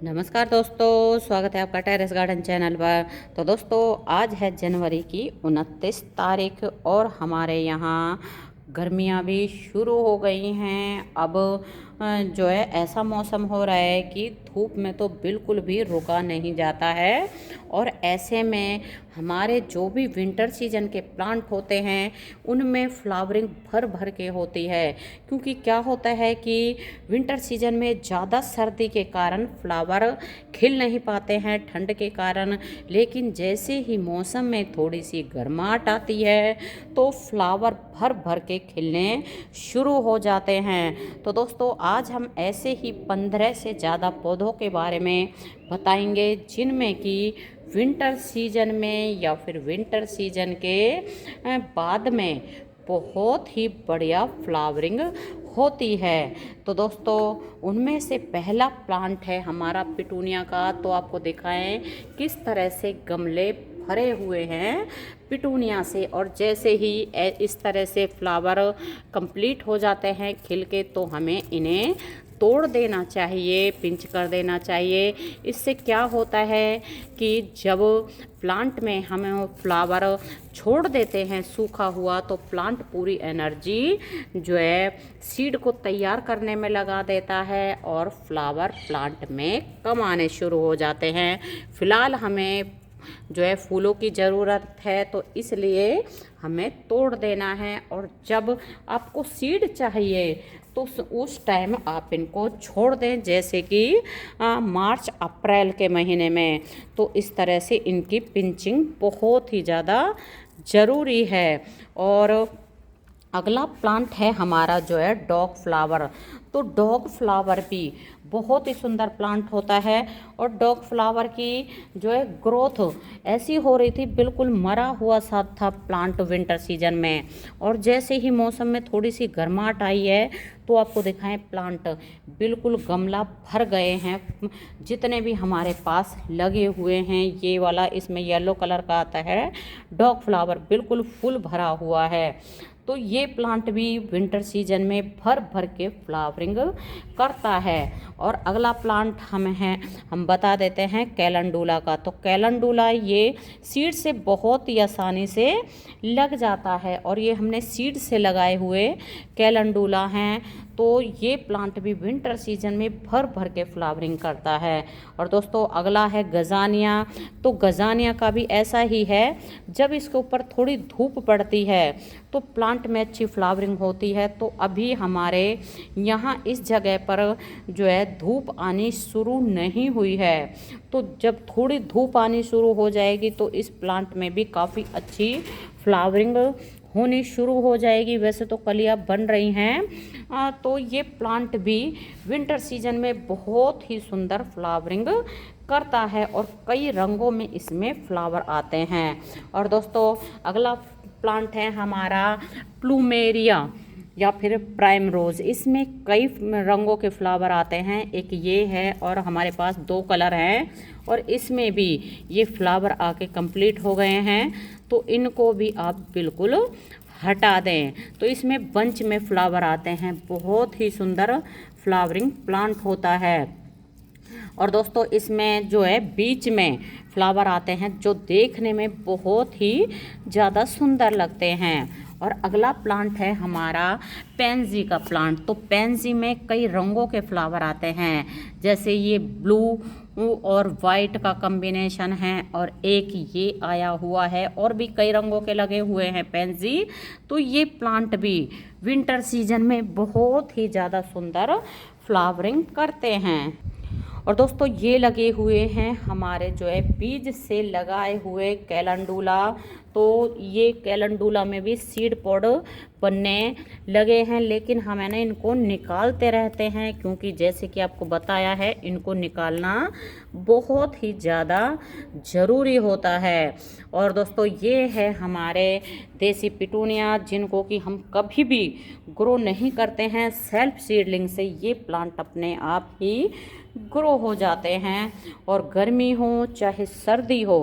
नमस्कार दोस्तों, स्वागत है आपका टेरेस गार्डन चैनल पर। तो दोस्तों, आज है जनवरी की 29 तारीख और हमारे यहाँ गर्मियाँ भी शुरू हो गई हैं। अब जो है ऐसा मौसम हो रहा है कि धूप में तो बिल्कुल भी रुका नहीं जाता है। और ऐसे में हमारे जो भी विंटर सीजन के प्लांट होते हैं उनमें फ्लावरिंग भर भर के होती है। क्योंकि क्या होता है कि विंटर सीजन में ज़्यादा सर्दी के कारण फ्लावर खिल नहीं पाते हैं ठंड के कारण, लेकिन जैसे ही मौसम में थोड़ी सी गर्माहट आती है तो फ्लावर भर भर के खिलने शुरू हो जाते हैं। तो दोस्तों, आज हम ऐसे ही 15 से ज़्यादा पौधों के बारे में बताएंगे जिनमें कि विंटर सीजन में या फिर विंटर सीजन के बाद में बहुत ही बढ़िया फ्लावरिंग होती है। तो दोस्तों, उनमें से पहला प्लांट है हमारा पिटूनिया का। तो आपको दिखाएं किस तरह से गमले भरे हुए हैं पिटूनिया से, और जैसे ही इस तरह से फ्लावर कंप्लीट हो जाते हैं खिल के तो हमें इन्हें तोड़ देना चाहिए, पिंच कर देना चाहिए। इससे क्या होता है कि जब प्लांट में हम फ्लावर छोड़ देते हैं सूखा हुआ तो प्लांट पूरी एनर्जी जो है सीड को तैयार करने में लगा देता है और फ्लावर प्लांट में कम आने शुरू हो जाते हैं। फ़िलहाल हमें जो है फूलों की ज़रूरत है तो इसलिए हमें तोड़ देना है। और जब आपको सीड चाहिए तो उस टाइम आप इनको छोड़ दें, जैसे कि मार्च अप्रैल के महीने में। तो इस तरह से इनकी पिंचिंग बहुत ही ज़्यादा ज़रूरी है। और अगला प्लांट है हमारा जो है डॉग फ्लावर। तो डॉग फ्लावर भी बहुत ही सुंदर प्लांट होता है। और डॉग फ्लावर की जो है ग्रोथ ऐसी हो रही थी, बिल्कुल मरा हुआ सा था प्लांट विंटर सीजन में। और जैसे ही मौसम में थोड़ी सी गर्माहट आई है तो आपको दिखाएं प्लांट बिल्कुल गमला भर गए हैं। जितने भी हमारे पास लगे हुए हैं, ये वाला इसमें येलो कलर का आता है डॉग फ्लावर, बिल्कुल फुल भरा हुआ है। तो ये प्लांट भी विंटर सीजन में भर भर के फ्लावरिंग करता है। और अगला प्लांट हम बता देते हैं कैलेंडुला का। तो कैलेंडुला ये सीड से बहुत ही आसानी से लग जाता है और ये हमने सीड से लगाए हुए कैलेंडुला हैं। तो ये प्लांट भी विंटर सीजन में भर भर के फ्लावरिंग करता है। और दोस्तों, अगला है गजानिया। तो गजानिया का भी ऐसा ही है, जब इसके ऊपर थोड़ी धूप पड़ती है तो प्लांट में अच्छी फ्लावरिंग होती है। तो अभी हमारे यहाँ इस जगह पर जो है धूप आनी शुरू नहीं हुई है। तो जब थोड़ी धूप आनी शुरू हो जाएगी तो इस प्लांट में भी काफ़ी अच्छी फ्लावरिंग होनी शुरू हो जाएगी। वैसे तो कलियाँ बन रही हैं। तो ये प्लांट भी विंटर सीजन में बहुत ही सुंदर फ्लावरिंग करता है और कई रंगों में इसमें फ्लावर आते हैं। और दोस्तों, अगला प्लांट है हमारा प्लूमेरिया या फिर प्राइम रोज़। इसमें कई रंगों के फ्लावर आते हैं। एक ये है और हमारे पास 2 कलर हैं और इसमें भी ये फ्लावर आके कंप्लीट हो गए हैं। तो इनको भी आप बिल्कुल हटा दें। तो इसमें बंच में फ्लावर आते हैं, बहुत ही सुंदर फ्लावरिंग प्लांट होता है। और दोस्तों, इसमें जो है बीच में फ्लावर आते हैं जो देखने में बहुत ही ज़्यादा सुंदर लगते हैं। और अगला प्लांट है हमारा पेंजी का प्लांट। तो पेंजी में कई रंगों के फ्लावर आते हैं, जैसे ये ब्लू और वाइट का कॉम्बिनेशन है और एक ये आया हुआ है और भी कई रंगों के लगे हुए हैं पेंजी। तो ये प्लांट भी विंटर सीजन में बहुत ही ज़्यादा सुंदर फ्लावरिंग करते हैं। और दोस्तों, ये लगे हुए हैं हमारे जो है बीज से लगाए हुए कैलेंडुला। तो ये कैलेंडुला में भी सीड पॉड बनने लगे हैं, लेकिन हम है ना इनको निकालते रहते हैं क्योंकि जैसे कि आपको बताया है इनको निकालना बहुत ही ज़्यादा ज़रूरी होता है। और दोस्तों, ये है हमारे देसी पिटूनिया जिनको कि हम कभी भी ग्रो नहीं करते हैं सेल्फ सीडलिंग से। ये प्लांट अपने आप ही ग्रो हो जाते हैं और गर्मी हो चाहे सर्दी हो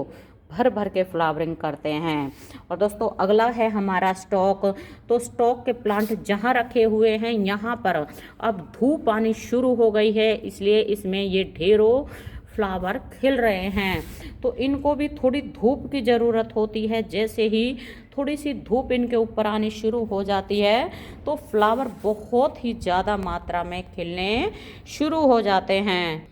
भर भर के फ्लावरिंग करते हैं। और दोस्तों अगला है हमारा स्टॉक। तो स्टॉक के प्लांट जहाँ रखे हुए हैं यहाँ पर अब धूप आनी शुरू हो गई है, इसलिए इसमें ये ढेरों फ्लावर खिल रहे हैं। तो इनको भी थोड़ी धूप की ज़रूरत होती है। जैसे ही थोड़ी सी धूप इनके ऊपर आनी शुरू हो जाती है तो फ्लावर बहुत ही ज़्यादा मात्रा में खिलने शुरू हो जाते हैं।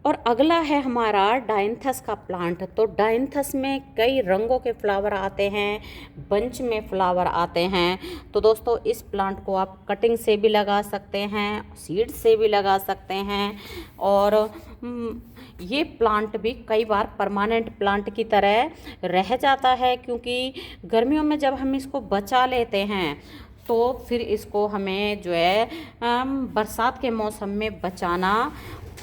और अगला है हमारा डायंथस का प्लांट। तो डायंथस में कई रंगों के फ्लावर आते हैं, बंच में फ्लावर आते हैं। तो दोस्तों इस प्लांट को आप कटिंग से भी लगा सकते हैं, सीड से भी लगा सकते हैं। और ये प्लांट भी कई बार परमानेंट प्लांट की तरह रह जाता है, क्योंकि गर्मियों में जब हम इसको बचा लेते हैं तो फिर इसको हमें जो है बरसात के मौसम में बचाना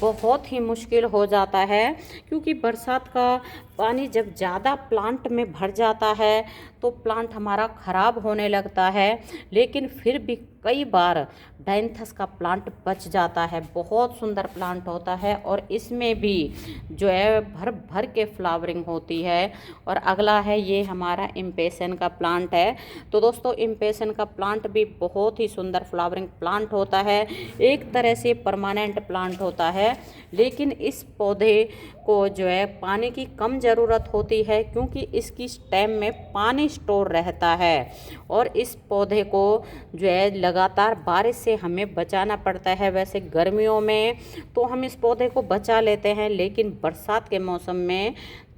बहुत ही मुश्किल हो जाता है। क्योंकि बरसात का पानी जब ज़्यादा प्लांट में भर जाता है तो प्लांट हमारा ख़राब होने लगता है। लेकिन फिर भी कई बार डायंथस का प्लांट बच जाता है, बहुत सुंदर प्लांट होता है और इसमें भी जो है भर भर के फ्लावरिंग होती है। और अगला है ये हमारा इम्पेशन का प्लांट है। तो दोस्तों इम्पेशन का प्लांट भी बहुत ही सुंदर फ्लावरिंग प्लांट होता है, एक तरह से परमानेंट प्लांट होता है। लेकिन इस पौधे को जो है पानी की कम ज़रूरत होती है, क्योंकि इसकी स्टेम में पानी स्टोर रहता है। और इस पौधे को जो है लगातार बारिश से हमें बचाना पड़ता है। वैसे गर्मियों में तो हम इस पौधे को बचा लेते हैं, लेकिन बरसात के मौसम में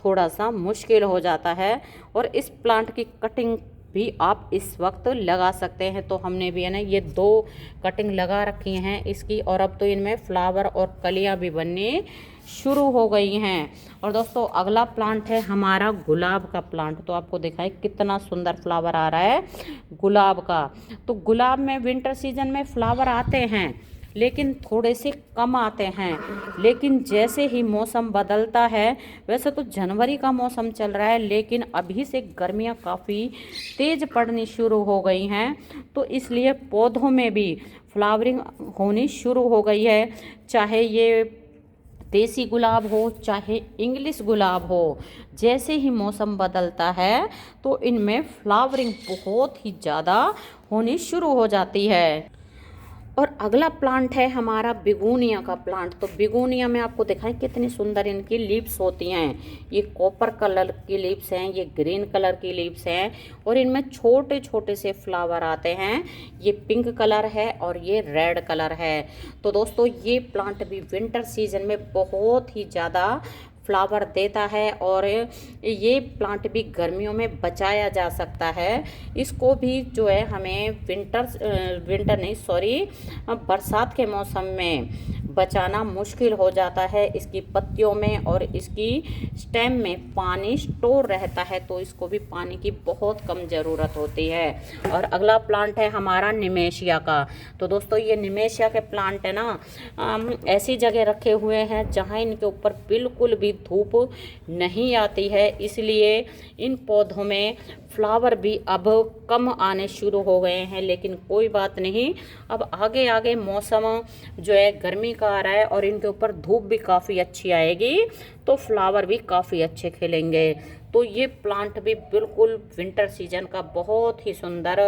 थोड़ा सा मुश्किल हो जाता है। और इस प्लांट की कटिंग भी आप इस वक्त लगा सकते हैं। तो हमने भी है ना ये 2 कटिंग लगा रखी हैं इसकी, और अब तो इनमें फ्लावर और कलियां भी बननी शुरू हो गई हैं। और दोस्तों अगला प्लांट है हमारा गुलाब का प्लांट। तो आपको दिखाएं कितना सुंदर फ्लावर आ रहा है गुलाब का। तो गुलाब में विंटर सीजन में फ्लावर आते हैं, लेकिन थोड़े से कम आते हैं। लेकिन जैसे ही मौसम बदलता है, वैसे तो जनवरी का मौसम चल रहा है, लेकिन अभी से गर्मियां काफ़ी तेज़ पड़नी शुरू हो गई हैं। तो इसलिए पौधों में भी फ्लावरिंग होनी शुरू हो गई है। चाहे ये देसी गुलाब हो, चाहे इंग्लिश गुलाब हो, जैसे ही मौसम बदलता है तो इनमें फ्लावरिंग बहुत ही ज़्यादा होनी शुरू हो जाती है। और अगला प्लांट है हमारा बिगोनिया का प्लांट। तो बिगोनिया में आपको दिखाएं कितनी सुंदर इनकी लीव्स होती हैं। ये कॉपर कलर की लीव्स हैं, ये ग्रीन कलर की लीव्स हैं, और इनमें छोटे छोटे से फ्लावर आते हैं। ये पिंक कलर है और ये रेड कलर है। तो दोस्तों ये प्लांट भी विंटर सीजन में बहुत ही ज़्यादा फ्लावर देता है, और ये प्लांट भी गर्मियों में बचाया जा सकता है। इसको भी जो है हमें बरसात के मौसम में बचाना मुश्किल हो जाता है। इसकी पत्तियों में और इसकी स्टेम में पानी स्टोर रहता है, तो इसको भी पानी की बहुत कम ज़रूरत होती है। और अगला प्लांट है हमारा निमेशिया का। तो दोस्तों ये निमेशिया के प्लांट है ना, ऐसी जगह रखे हुए हैं जहाँ इनके ऊपर बिल्कुल भी धूप नहीं आती है, इसलिए इन पौधों में फ्लावर भी अब कम आने शुरू हो गए हैं। लेकिन कोई बात नहीं, अब आगे आगे मौसम जो है गर्मी का आ रहा है और इनके ऊपर धूप भी काफ़ी अच्छी आएगी, तो फ्लावर भी काफ़ी अच्छे खिलेंगे। तो ये प्लांट भी बिल्कुल विंटर सीजन का बहुत ही सुंदर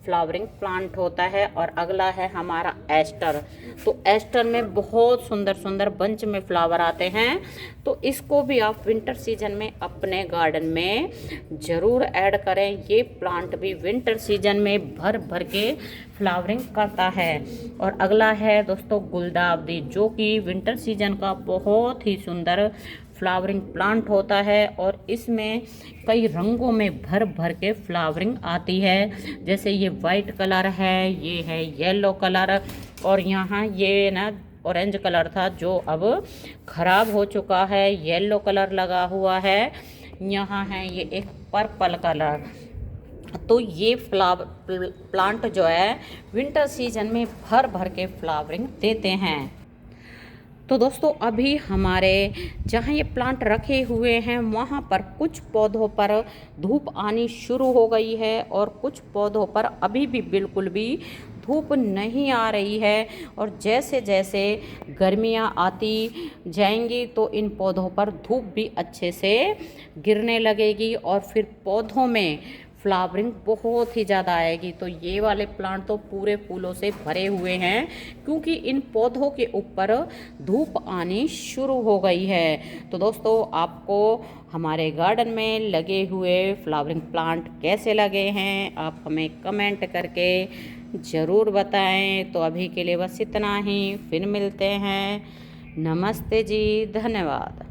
फ्लावरिंग प्लांट होता है। और अगला है हमारा एस्टर। तो एस्टर में बहुत सुंदर सुंदर बंच में फ्लावर आते हैं, तो इसको भी आप विंटर सीजन में अपने गार्डन में ज़रूर ऐड करें। ये प्लांट भी विंटर सीजन में भर भर के फ्लावरिंग करता है। और अगला है दोस्तों गुलदावदी, जो कि विंटर सीजन का बहुत ही सुंदर फ्लावरिंग प्लांट होता है, और इसमें कई रंगों में भर भर के फ्लावरिंग आती है। जैसे ये वाइट कलर है, ये है येलो कलर, और यहाँ ये ना ऑरेंज कलर था जो अब ख़राब हो चुका है, येलो कलर लगा हुआ है। यहाँ है ये एक पर्पल कलर। तो ये प्लांट जो है विंटर सीजन में भर भर के फ्लावरिंग देते हैं। तो दोस्तों अभी हमारे जहाँ ये प्लांट रखे हुए हैं वहाँ पर कुछ पौधों पर धूप आनी शुरू हो गई है, और कुछ पौधों पर अभी भी बिल्कुल भी धूप नहीं आ रही है और जैसे जैसे गर्मियाँ आती जाएंगी तो इन पौधों पर धूप भी अच्छे से गिरने लगेगी और फिर पौधों में फ्लावरिंग बहुत ही ज़्यादा आएगी। तो ये वाले प्लांट तो पूरे फूलों से भरे हुए हैं क्योंकि इन पौधों के ऊपर धूप आनी शुरू हो गई है। तो दोस्तों आपको हमारे गार्डन में लगे हुए फ्लावरिंग प्लांट कैसे लगे हैं आप हमें कमेंट करके ज़रूर बताएं। तो अभी के लिए बस इतना ही, फिर मिलते हैं। नमस्ते जी, धन्यवाद।